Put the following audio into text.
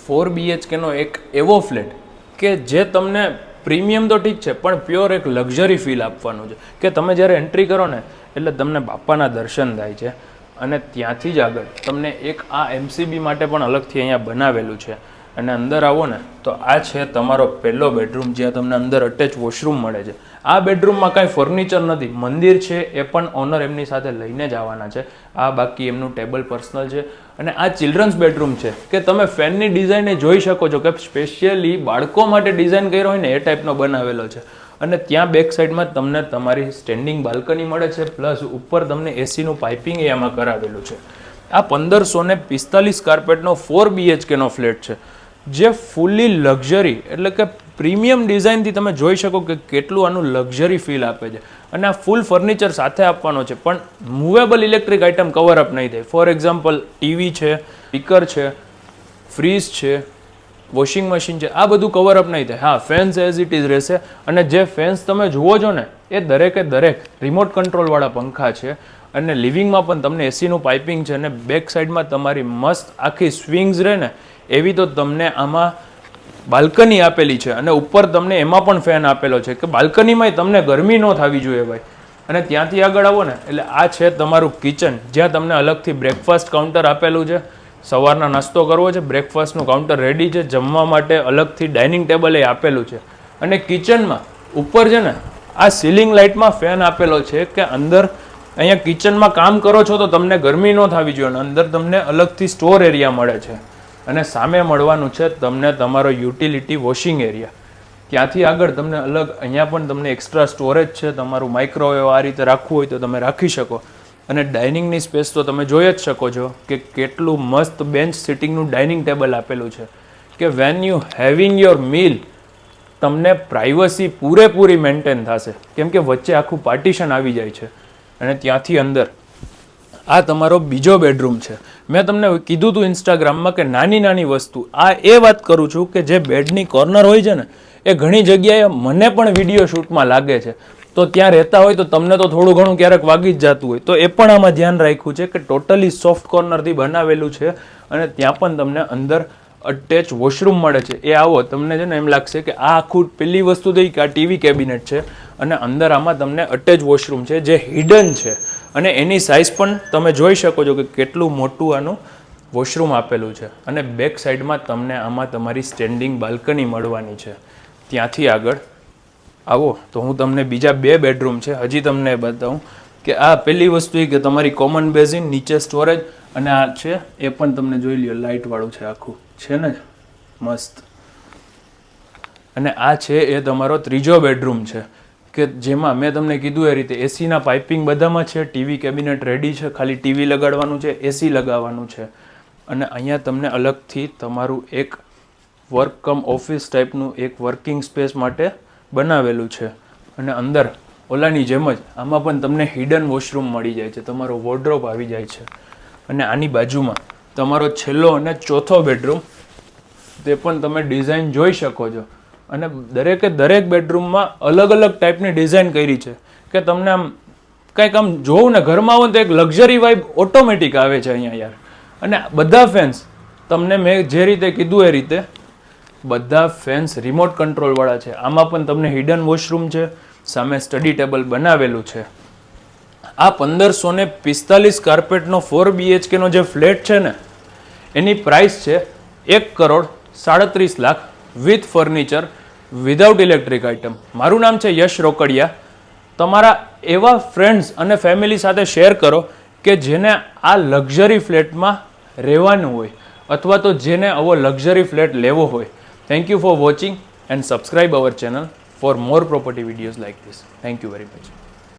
4BHK એક એવો flat કે જે તમને પ્રીમિયમ તો ઠીક છે પણ પ્યોર એક લક્ઝરી ફીલ આપવાનું છે કે તમે જ્યારે એન્ટ્રી કરો ને એટલે તમને બાપાના દર્શન થાય છે. અને ત્યાંથી જ આગળ તમને એક આ MCB માટે પણ અલગથી અહીંયા બનાવેલું છે. અને અંદર આવો ને તો આ છે તમારો પહેલો બેડરૂમ, જ્યાં તમને અંદર અટેચ વોશરૂમ મળે છે. આ બેડરૂમમાં કાંઈ ફર્નિચર નથી, મંદિર છે એ પણ ઓનર એમની સાથે લઈને જ આવવાના છે. આ બાકી એમનું ટેબલ પર્સનલ છે. અને આ ચિલ્ડ્રન્સ બેડરૂમ છે કે તમે ફેનની ડિઝાઇન જોઈ શકો છો કે સ્પેશિયલી બાળકો માટે ડિઝાઇન કર્યો હોય ને એ ટાઈપનો બનાવેલો છે. અને ત્યાં બેક સાઈડમાં તમને તમારી સ્ટેન્ડિંગ બાલ્કની મળે છે, પ્લસ ઉપર તમને એસીનું પાઇપિંગ એમાં કરાવેલું છે. આ 1545 કાર્પેટનો 4BHK ફ્લેટ છે, જે ફૂલી લક્ઝરી એટલે કે પ્રીમિયમ ડિઝાઇનથી તમે જોઈ શકો કે કેટલું આનું લક્ઝરી ફીલ આપે છે. અને આ ફૂલ ફર્નિચર સાથે આપવાનો છે, પણ movable electric item cover up નહીં થાય. ફોર એક્ઝામ્પલ ટીવી છે, સ્પીકર છે, ફ્રીજ છે, વોશિંગ મશીન છે, આ બધું કવર અપ નહીં થાય. હા, ફેન્સ એઝ ઇટ ઇઝ રહેશે. અને જે ફેન્સ તમે જુઓ છો ને એ દરેકે દરેક રિમોટ કંટ્રોલવાળા પંખા છે. અને લિવિંગમાં પણ તમને એસીનું પાઇપિંગ છે. અને બેક સાઈડમાં તમારી મસ્ત આખી સ્વિંગ્સ રહે ને એવી તો તમને આમાં બાલ્કની આપેલી છે. અને ઉપર તમને એમાં પણ ફેન આપેલો છે કે બાલ્કનીમાં તમને ગરમી ન થવી જોઈએ ભાઈ. અને ત્યાંથી આગળ આવો ને એટલે આ છે તમારું કિચન, જ્યાં તમને અલગથી બ્રેકફાસ્ટ કાઉન્ટર આપેલું છે. સવારના નાસ્તો કરવો છે, બ્રેકફાસ્ટનું કાઉન્ટર રેડી છે. જમવા માટે અલગથી ડાઇનિંગ ટેબલ એ આપેલું છે. અને કિચનમાં ઉપર છે ને આ સીલિંગ લાઇટમાં ફેન આપેલો છે કે અંદર અહીંયા કિચનમાં કામ કરો છો તો તમને ગરમી ન થવી જોઈએ. અને અંદર તમને અલગથી સ્ટોર એરિયા મળે છે. અને સામે મળવાનું છે તમને તમારો યુટિલિટી વોશિંગ એરિયા. ત્યાંથી આગળ તમને અલગ અહીંયા પણ તમને એક્સ્ટ્રા સ્ટોરેજ છે. તમારું માઇક્રોવેવ આ રીતે રાખવું હોય તો તમે રાખી શકો. અને ડાઇનિંગની સ્પેસ તો તમે જોઈ જ શકો છો કે કેટલું મસ્ત બેન્ચ સિટિંગનું ડાઇનિંગ ટેબલ આપેલું છે કે when you having your meal તમને પ્રાઇવસી પૂરેપૂરી મેન્ટેન થશે, કેમ કે વચ્ચે આખું પાર્ટીશન આવી જાય છે. અને ત્યાંથી અંદર આ તમારો બીજો બેડરૂમ છે. મેં તમને કીધું હતું ઇન્સ્ટાગ્રામમાં કે નાની નાની વસ્તુ, આ એ વાત કરું છું કે જે બેડની કોર્નર હોય છે ને એ ઘણી જગ્યાએ મને પણ વિડીયો શૂટમાં લાગે છે. તો ત્યાં રહેતા હોય તો તમને તો થોડું ઘણું ક્યારેક વાગી જ જતું હોય, તો એ પણ આમાં ધ્યાન રાખ્યું છે કે ટોટલી સોફ્ટ કોર્નરથી બનાવેલું છે. અને ત્યાં પણ તમને અંદર અટેચ વોશરૂમ મળે છે. એ આવો તમને છે ને એમ લાગશે કે આ આખું પહેલી વસ્તુ થઈ કે આ ટીવી કેબિનેટ છે. અને અંદર આમાં તમને અટેચ વોશરૂમ છે જે હિડન છે. અને એની સાઇઝ પણ તમે જોઈ શકો છો કે કેટલું મોટું આનું વોશરૂમ આપેલું છે. અને બેક સાઈડમાં તમને આમાં તમારી સ્ટેન્ડિંગ બાલ્કની મળવાની છે. ત્યાંથી આગળ આવો તો હું તમને બીજા 2 બેડરૂમ છે હજી તમને બતાવું કે આ પહેલી વસ્તુ એ કે તમારી કોમન બેઝિન, નીચે સ્ટોરેજ. અને આ છે એ પણ તમને જોઈ લ્યો લાઇટવાળું છે, આખું છે ને મસ્ત. અને આ છે એ તમારો ત્રીજો બેડરૂમ છે કે જેમાં મેં તમને કીધું એ રીતે એસીના પાઇપિંગ બધામાં છે. ટીવી કેબિનેટ રેડી છે, ખાલી ટીવી લગાડવાનું છે, એસી લગાવવાનું છે. અને અહીંયા તમને અલગથી તમારું એક વર્ક કમ ઓફિસ ટાઈપનું એક વર્કિંગ સ્પેસ માટે બનાવેલું છે. અને અંદર ઓલાની જેમ જ આમાં પણ તમને હિડન વોશરૂમ મળી જાય છે, તમારો વોર્ડરોબ આવી જાય છે. અને આની બાજુમાં તમારો છેલ્લો અને ચોથો બેડરૂમ, તે પણ તમે ડિઝાઇન જોઈ શકો છો. અને દરેકે દરેક બેડરૂમમાં અલગ અલગ ટાઈપની ડિઝાઇન કરી છે કે તમને આમ કંઈક આમ જોવું ને ઘરમાં આવો તો એક લક્ઝરી વાઇબ ઓટોમેટિક આવે છે અહીંયા યાર. અને બધા ફેન્સ તમને મેં જે રીતે કીધું એ રીતે બધા ફેન્સ રિમોટ કંટ્રોલવાળા છે. આમાં પણ તમને હિડન વોશરૂમ છે, સામે સ્ટડી ટેબલ બનાવેલું છે. આ 1545 કાર્પેટનો 4BHK જે ફ્લેટ છે ને એની પ્રાઇસ છે 1,37,00,000 with furniture, without electric item. મારું નામ છે યશ રોકડિયા. તમારા એવા ફ્રેન્ડ્સ અને ફેમિલી સાથે શેર કરો કે જેને આ લક્ઝરી ફ્લેટમાં રહેવાનું હોય અથવા તો જેને આવો લક્ઝરી ફ્લેટ લેવો હોય. Thank you for watching and subscribe our channel for more property videos like this. Thank you very much.